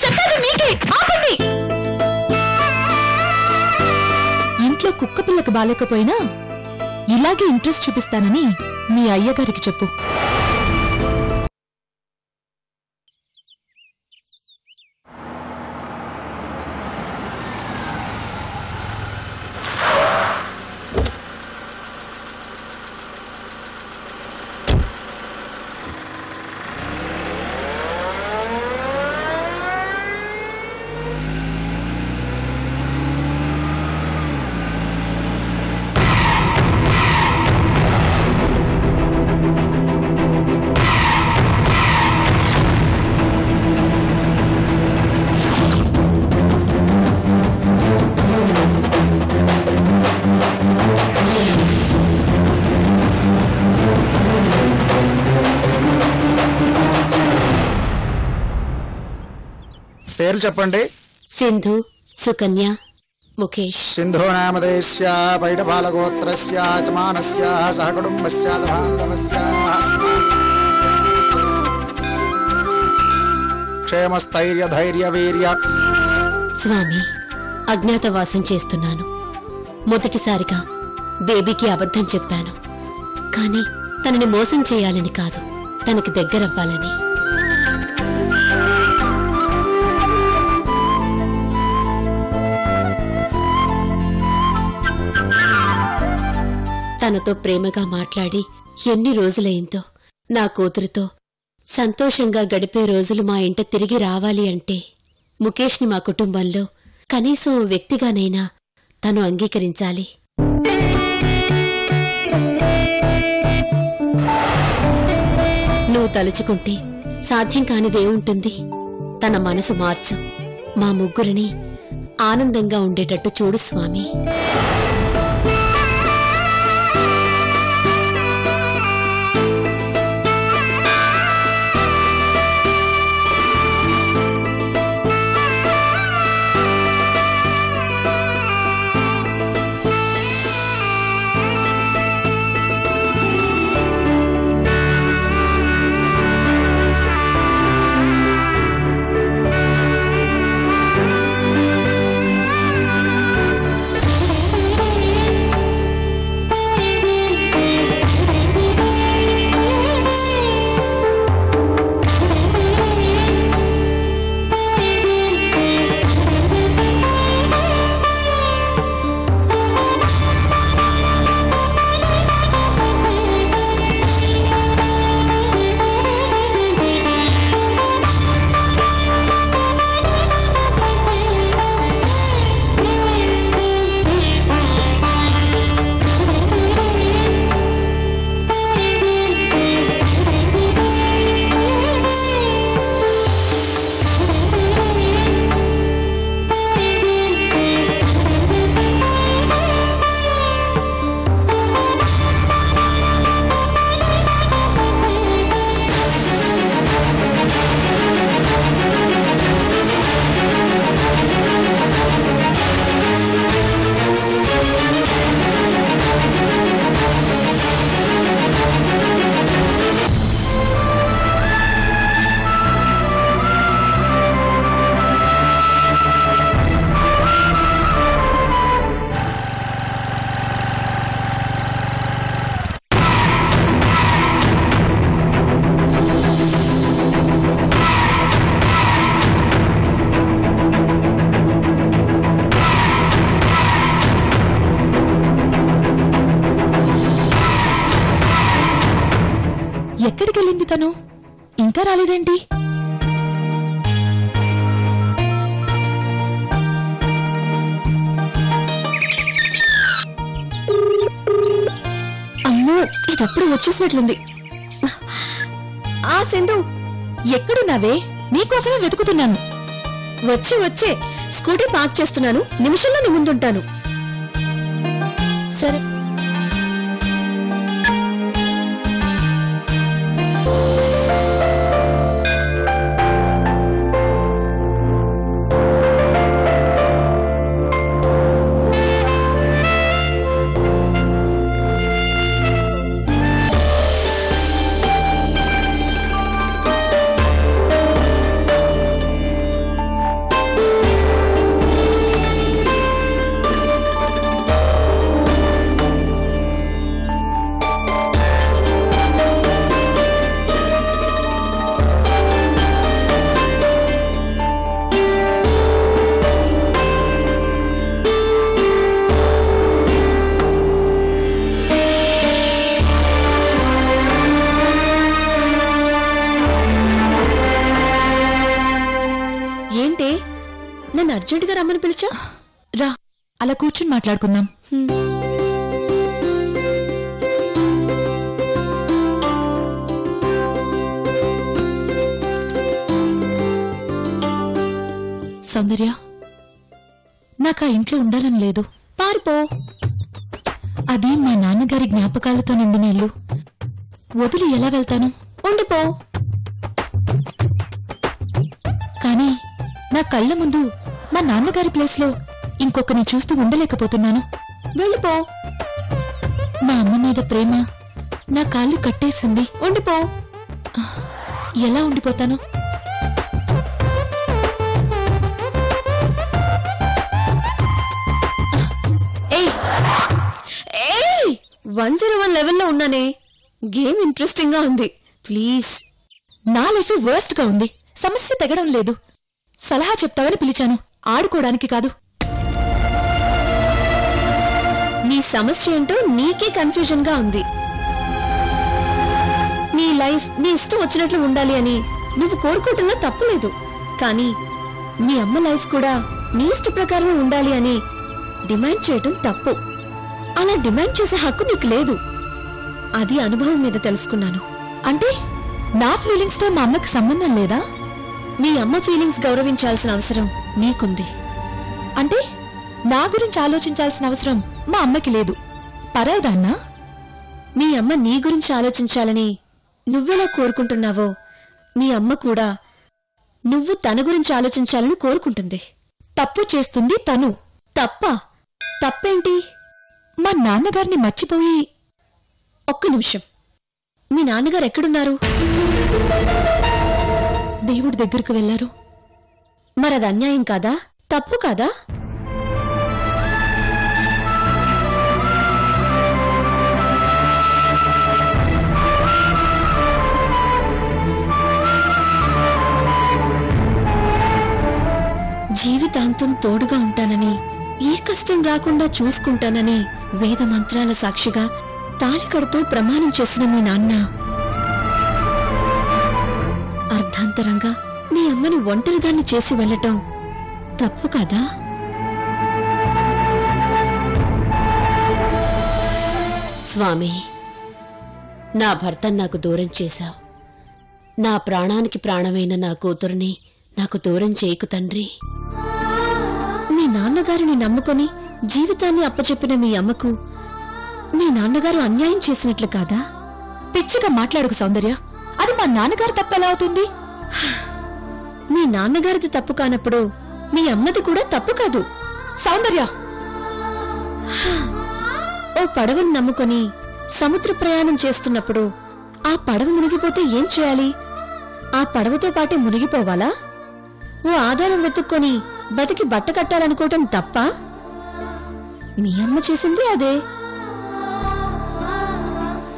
చెప్పేది మీకే, ఆపండి. ఇంట్లో కుక్క పిల్లకి బాలేకపోయినా ఇలాగే ఇంట్రెస్ట్ చూపిస్తానని మీ అయ్యగారికి చెప్పు. పేర్లు చెప్పండి. సింధు, సుకన్య, ముఖేష్. సింధు నామదేశ్య పైడపాలగోత్రస్య యజమానస్య సహ కుటుంబస్య బాంధవస్య క్షేమస్థైర్య ధైర్య వీర్య. స్వామి, అజ్ఞాతవాసం చేస్తున్నాను. మొదటిసారిగా బేబీకి అబద్ధం చెప్పాను. కానీ తనని మోసం చేయాలని కాదు, తనకి దగ్గరవ్వాలని. తనతో ప్రేమగా మాట్లాడి ఎన్ని రోజులైందో. నా కూతురుతో సంతోషంగా గడిపే రోజులు మా ఇంట తిరిగి రావాలి అంటే ముఖేష్ని మా కుటుంబంలో కనీసం వ్యక్తిగానైనా తను అంగీకరించాలి. నువ్వు తలుచుకుంటే సాధ్యం కానిదేముంటుంది? తన మనసు మార్చు. మా ముగ్గురిని ఆనందంగా ఉండేటట్టు చూడు స్వామి. ఎక్కడికెళ్ళింది తను? ఇంకా రాలేదేంటి? అమ్మో, ఇదప్పుడు వచ్చేసినట్లుంది. ఆ సింధు, ఎక్కడున్నావే? నీకోసమే వెతుకుతున్నాను. వచ్చే స్కూటీ పార్క్ చేస్తున్నాను, నిమిషంలో నీ ముందుంటాను. సరే. అర్జెంటుగా రమ్మని పిలిచా? రా, అలా కూర్చుని మాట్లాడుకుందాం. సౌందర్య, నాకు ఆ ఇంట్లో ఉండాలని లేదు. పారిపో. అది మా నాన్నగారి జ్ఞాపకాలతో నిండిన ఇల్లు. వదిలి ఎలా వెళ్తాను? ఉండిపో. కానీ నా కళ్ళ ముందు మా నాన్నగారి ప్లేస్లో ఇంకొకరిని చూస్తూ ఉండలేకపోతున్నాను. వెళ్ళిపో. మా అమ్మ మీద ప్రేమ నా కాళ్ళు కట్టేసింది. ఉండిపో. ఎలా ఉండిపోతాను? ఏయ్ 101 లెవెల్లో ఉన్నానే. గేమ్ ఇంట్రెస్టింగ్ గా ఉంది. ప్లీజ్. నా లైఫ్ వర్స్ట్ గా ఉంది. సమస్య తెగడం లేదు. సలహా చెప్తావని పిలిచాను, ఆడుకోవడానికి కాదు. నీ సమస్య ఏంటో నీకే కన్ఫ్యూజన్ గా ఉంది. నీ లైఫ్ నీ ఇష్టం వచ్చినట్లు ఉండాలి అని నువ్వు కోరుకోవటంలో తప్పులేదు. కానీ మీ అమ్మ లైఫ్ కూడా నీ ఇష్ట ప్రకారం ఉండాలి అని డిమాండ్ చేయటం తప్పు. అలా డిమాండ్ చేసే హక్కు నీకు లేదు. అది అనుభవం మీద తెలుసుకున్నాను. అంటే నా ఫీలింగ్స్ తో మా అమ్మకి సంబంధం లేదా? మీ అమ్మ ఫీలింగ్స్ గౌరవించాల్సిన అవసరం నీకుంది. అంటే నా గురించి ఆలోచించాల్సిన అవసరం మా అమ్మకి లేదు. పరాయిదాన్నా? మీ అమ్మ నీ గురించి ఆలోచించాలని నువ్వెలా కోరుకుంటున్నావో మీ అమ్మ కూడా నువ్వు తన గురించి ఆలోచించాలని కోరుకుంటుంది. తప్పు చేస్తుంది తను. తప్పా? తప్పేంటి? మా నాన్నగారిని మర్చిపోయి. ఒక్క నిమిషం. మీ నాన్నగారు ఎక్కడున్నారు? దేవుడి దగ్గరకు వెళ్లారు. మరది అన్యాయం కాదా? తప్పు కాదా? జీవితాంతం తోడుగా ఉంటానని, ఏ కష్టం రాకుండా చూసుకుంటానని వేద మంత్రాల సాక్షిగా తాళి కడుతూ ప్రమాణం చేసిన మీ నాన్న అర్ధాంతరంగా మీ అమ్మని ఒంటరిదాన్ని చేసి వెళ్ళటం తప్పు కాదా? స్వామి, నా భర్తను నాకు దూరం చేశావు. నా ప్రాణానికి ప్రాణమైన నా కూతుర్ని నాకు దూరం చేయకు తండ్రి. మీ నాన్నగారిని నమ్ముకొని జీవితాన్ని అప్పచెప్పిన మీ అమ్మకు మీ నాన్నగారు అన్యాయం చేసినట్లు కాదా? పిచ్చిగా మాట్లాడుకు సౌందర్య. అది మా నాన్నగారు తప్పెలా అవుతుంది? మీ నాన్నగారిది తప్పు కానప్పుడు మీ అమ్మది కూడా తప్పు కాదు. సౌందర్య, ఓ పడవను నమ్ముకొని సముద్ర ప్రయాణం చేస్తున్నప్పుడు ఆ పడవ మునిగిపోతే ఏం చేయాలి? ఆ పడవతో పాటే మునిగిపోవాలా? ఓ ఆధారం వెతుక్కొని బతికి బట్ట కట్టాలనుకోవటం తప్ప? మీ అమ్మ చేసింది అదే.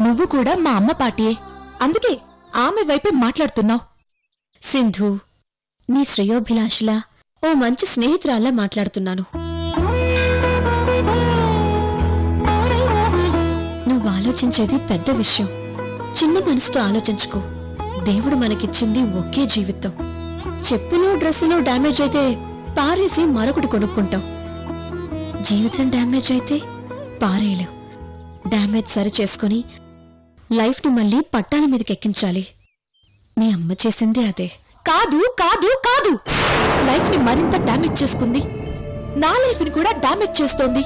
నువ్వు కూడా మా అమ్మ పాటియే. అందుకే ఆమె వైపే మాట్లాడుతున్నావు. సింధు, నీ శ్రేయోభిలాషిలా ఓ మంచి స్నేహితురాల్లా మాట్లాడుతున్నాను. నువ్వు ఆలోచించేది పెద్ద విషయం. చిన్న మనసుతో ఆలోచించుకో. దేవుడు మనకిచ్చింది ఒకే జీవితం. చెప్పులు డ్రెస్సులు డ్యామేజ్ అయితే పారేసి మరొకటి కొనుక్కుంటాం. జీవితం డ్యామేజ్ అయితే పారేయలేవు. డ్యామేజ్ సరి చేసుకుని లైఫ్ ని మళ్ళీ పట్టాల మీదకి ఎక్కించాలి. మీ అమ్మ చేసింది అదే. కాదు కాదు కాదు, లైఫ్ ని మరింత డామేజ్ చేసుకుంది. నా లైఫ్ ని కూడా డామేజ్ చేస్తోంది.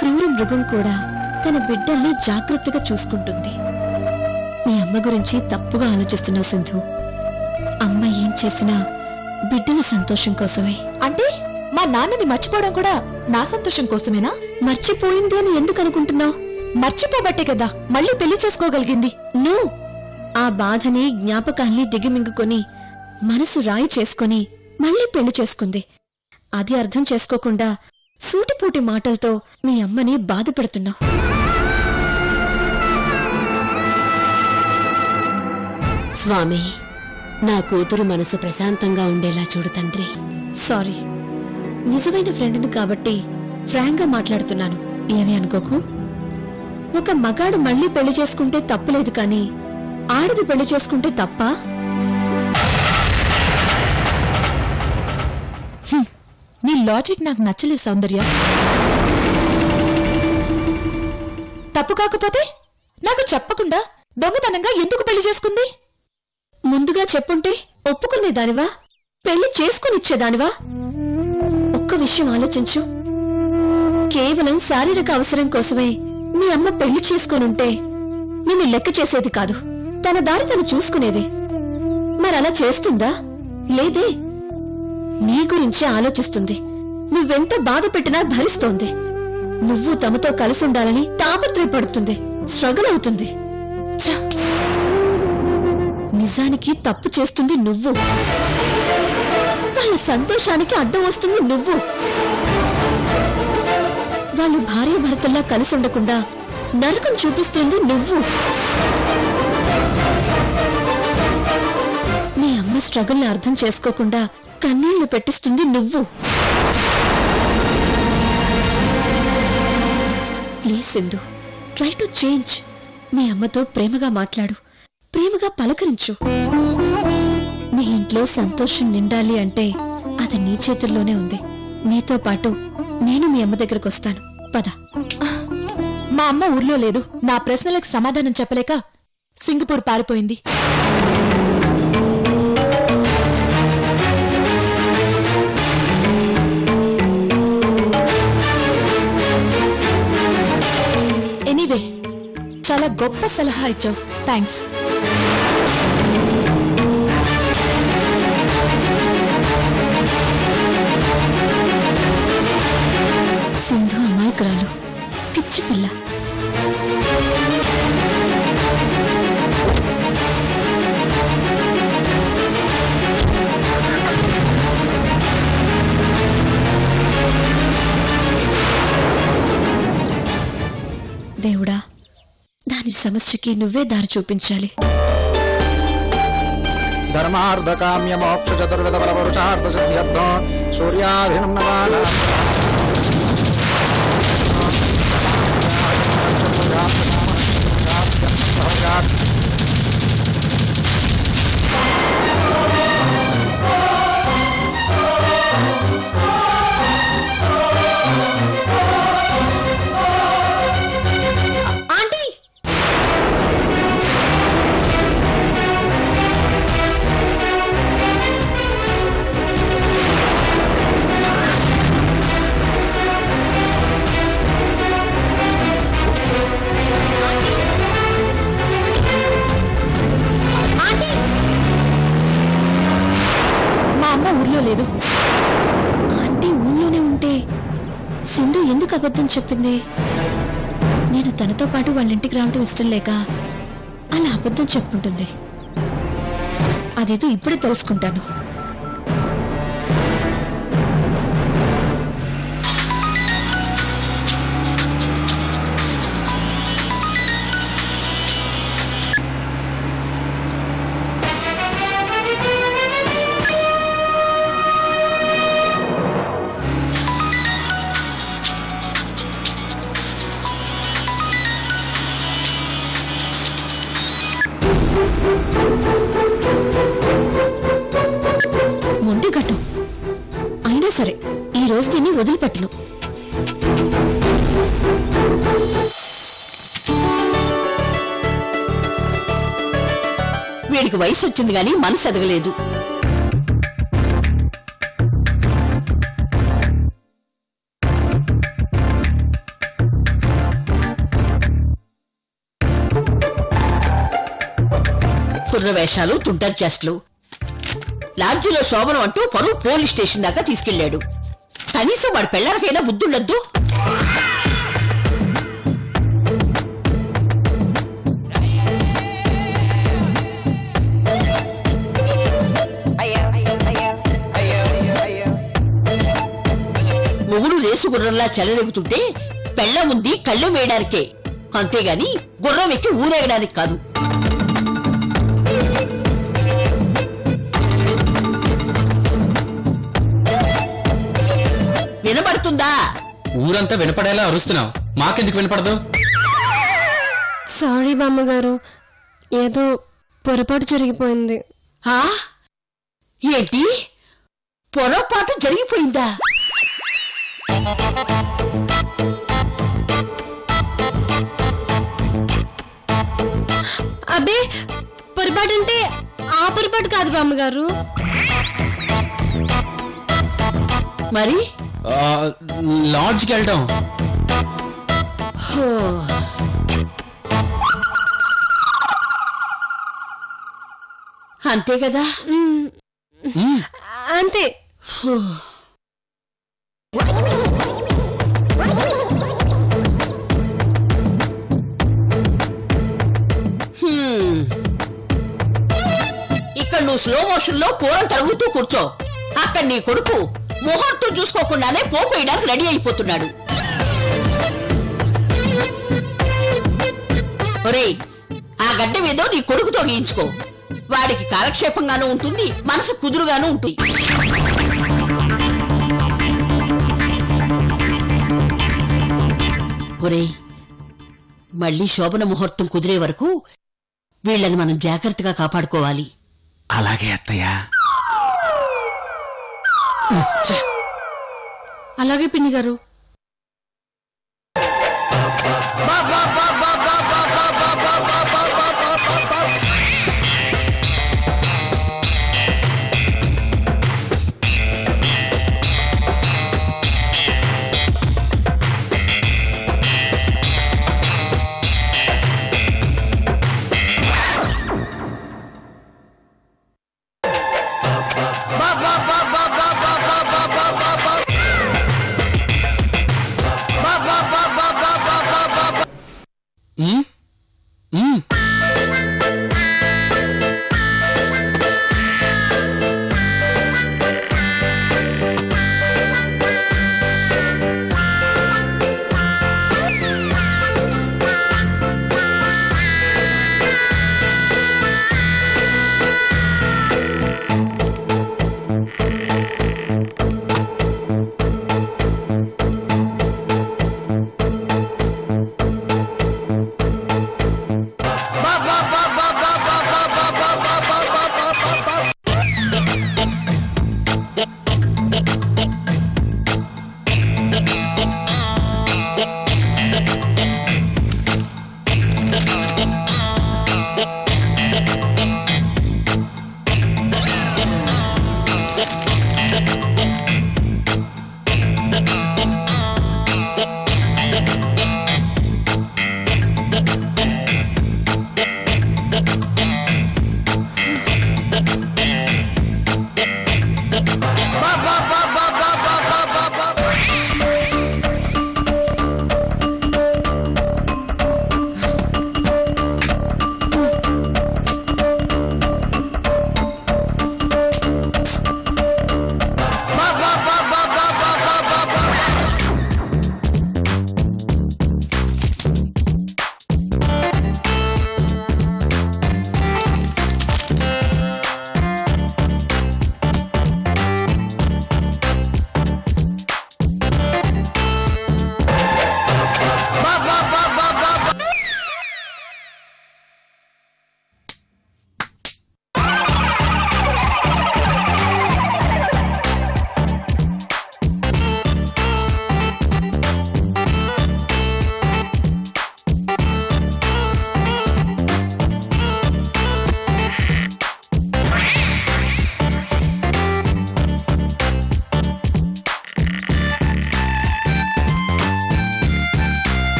క్రూర మృగం కూడా తన బిడ్డల్ని జాగ్రత్తగా చూసుకుంటుంది. మీ అమ్మ గురించి తప్పుగా ఆలోచిస్తున్నావు సింధు. అమ్మ ఏం చేసినా బిడ్డల సంతోషం కోసమే. అంటే మా నాన్నని మర్చిపోవడం కూడా నా సంతోషం కోసమేనా? మర్చిపోయింది అని ఎందుకు అనుకుంటున్నావు? మర్చిపోబట్టే కదా మళ్ళీ పెళ్లి చేసుకోగలిగింది. నువ్వు ఆ బాధని జ్ఞాపకాల్ని దిగిమింగుకొని మనసు రాయి చేసుకుని మళ్ళీ పెళ్లి చేసుకుంది. అది అర్థం చేసుకోకుండా సూటిపూటి మాటలతో మీ అమ్మని బాధ పెడుతున్నావు. స్వామి, నా కూతురు మనసు ప్రశాంతంగా ఉండేలా చూడు తండ్రి. సారీ, నిజమైన ఫ్రెండ్ని కాబట్టి ఫ్రాంక్ గా మాట్లాడుతున్నాను. ఏమీ అనుకోకు. ఒక మగాడు మళ్ళీ పెళ్లి చేసుకుంటే తప్పులేదు, కానీ ఆడది పెళ్లి చేసుకుంటే తప్ప? నీ లాజిక్ నాకు నచ్చలేదు సౌందర్య. తప్పు కాకపోతే నాకు చెప్పకుండా దొంగతనంగా ఎందుకు పెళ్లి చేసుకుంది? ముందుగా చెప్పుంటే ఒప్పుకునేదానివా? పెళ్లి చేసుకునిచ్చేదానివా? ఒక్క విషయం ఆలోచించు. కేవలం శారీరక అవసరం కోసమే మీ అమ్మ పెళ్లి చేసుకొనుంటే నిన్ను లెక్క చేసేది కాదు, తన దారి తను చూసుకునేది. మరలా చేస్తుందా? లేదే. నీ గురించి ఆలోచిస్తుంది. నువ్వెంత బాధ పెట్టినా భరిస్తోంది. నువ్వు తమతో కలిసుండాలని తాపత్రయపడుతుంది, స్ట్రగుల్ అవుతుంది. నిజానికి తప్పు చేస్తుంది నువ్వు. వాళ్ళ సంతోషానికి అడ్డం వస్తుంది నువ్వు. వాళ్ళు భార్యాభర్తల్లా కలిసి ఉండకుండా నరకం చూపిస్తుంది నువ్వు. మీ అమ్మ స్ట్రగుల్ని అర్థం చేసుకోకుండా కన్నీళ్లు పెట్టిస్తుంది నువ్వు. Please Sindhu, try to change. మీ అమ్మతో ప్రేమగా మాట్లాడు, ప్రేమగా పలకరించు. మీ ఇంట్లో సంతోషం నిండాలి అంటే అది నీ చేతుల్లోనే ఉంది. నీతో పాటు నేను మీ అమ్మ దగ్గరకు వస్తాను, పద. మా అమ్మ ఊర్లో లేదు. నా ప్రశ్నలకు సమాధానం చెప్పలేక సింగపూర్ పారిపోయింది. ఎనీవే, చాలా గొప్ప సలహా ఇచ్చావు. థ్యాంక్స్. సింధు అమాయకురాలు, పిచ్చి పిల్ల. దేవుడా, దాని సమస్యకి నువ్వే దారి చూపించాలి. ధర్మార్థ కామ్య మోక్ష చతుర్విధ బల పురుషార్థ సిద్ధ్యర్థం సూర్యాధీనం నమానా. లేదు. ఆంటీ ఊళ్ళోనే ఉంటే సింధు ఎందుకు అబద్ధం చెప్పింది? నేను తనతో పాటు వాళ్ళ ఇంటికి రావటం ఇష్టం లేక అలా అబద్ధం చెప్పుంటుంది. అదేదో ఇప్పుడే తెలుసుకుంటాను. మొండి ఘట్టం అయినా సరే ఈ రోజు దీన్ని వదిలిపెట్టను. వీడికి వయసు వచ్చింది గాని మనసు ఎదగలేదు. కుర్ర వేషాలు, తుంటరి చేష్టలు. లాడ్జిలో శోభనం అంటూ పరువు పోలీస్ స్టేషన్ దాకా తీసుకెళ్లాడు. కనీసం వాడి పెళ్లారికైనా బుద్ధుండద్దు. మొగుడు రేసు గుర్రంలా చెలరేగుతుంటే పెళ్ళ ఉంది కళ్ళు వేయడానికే, అంతేగాని గుర్రం ఎక్కి ఊరేగడానికి కాదు. వినపడుతుందా? ఊరంతా వినపడేలా అరుస్తున్నావు, మాకెందుకు వినపడదు? సారీ బామ్మగారు, ఏదో పొరపాటు జరిగిపోయింది. ఏంటి పొరపాటు జరిగిపోయిందా? అబ్బే పొరపాటు అంటే ఆ పొరపాటు కాదు బామ్మగారు. మరి లాడ్జ్కి వెళ్ళటం. అంతే కదా? అంతే. ఇక్కడ నువ్వు స్లో మోషన్ లో కూరలు తరుగుతూ కూర్చో. అక్కడ నీ కొడుకు ముహూర్తం చూసుకోకుండానే పోపేయడానికి రెడీ అయిపోతున్నాడు. ఒరేయ్, ఆ గడ్డ మీద నీ కొడుకుతో గీయించుకో. వాడికి కాలక్షేపంగానూ ఉంటుంది, మనసు కుదురుగానూ ఉంటుంది. ఒరేయ్, మళ్ళీ శోభన ముహూర్తం కుదిరే వరకు వీళ్ళని మనం జాగ్రత్తగా కాపాడుకోవాలి. అలాగే అత్తయ్య. అలాగే పిన్ని గారు.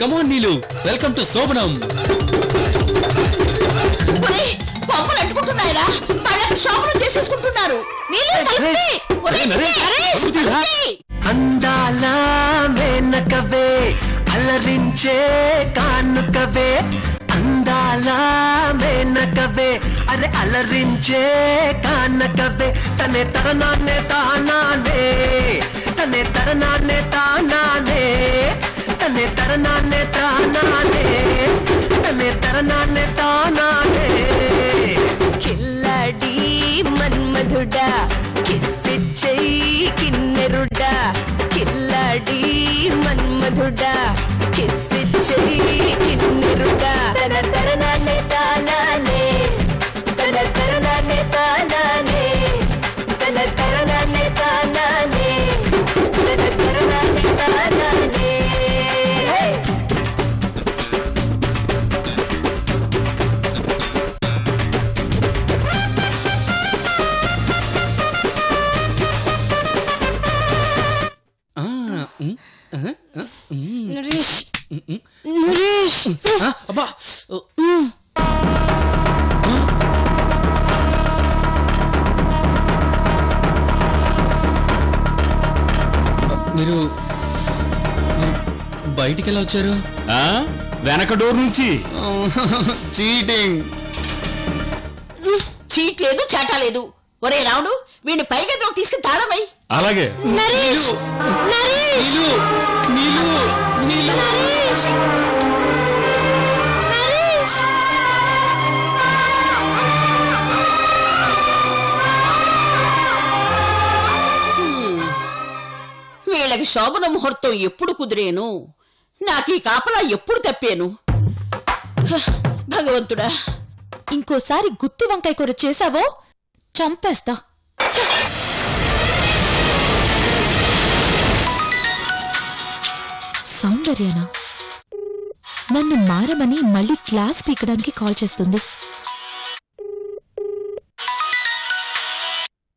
Come on, Neelu. Welcome to Sobhanam. పంపులు అంటుకుంటున్నాయిరా, పళ్ళకి శోభనం చేసేసుకుంటున్నారు. అందాల మేనకవే అలరించే కానుకవే అందాల మేనకవే అరే అలరించే కానకవే తనే తరనానే తానానే తనే తరనానే తానానే తనే తరనానే తానానే తనే తరనానే తానానే కిల్లడి మన్మధుడా కిస్సిచ్చేయి కిన్నెరుడా కిల్లడి మన్మధుడా కిస్సిచ్చేయి కిన్నెరుడా తన తరనానే తానానే తన తరనానే తానానే తన తరనానే తానానే తన తరనానే తానానే నరేష్ నరేష్ అబ్బా మీరు బయటికి ఎలా వచ్చారు? వెనక డోర్ నుంచి. చీటింగ్. చీట్ లేదు చాటా లేదు. ఒరే రావుడు వీడిని పైగా తీసుకుని తాళమై. అలాగే. నరేష్ నరేష్ నరేష్ నరేష్ వీళ్ళకి శోభన ముహూర్తం ఎప్పుడు కుదిరేను, నాకు ఈ కాపలా ఎప్పుడు తప్పాను. భగవంతుడా, ఇంకోసారి గుత్తి వంకాయ కూర చేసావో చంపేస్తా. సౌందర్యనా నన్ను మారమని మళ్ళీ క్లాస్ పీకడానికి కాల్ చేస్తుంది.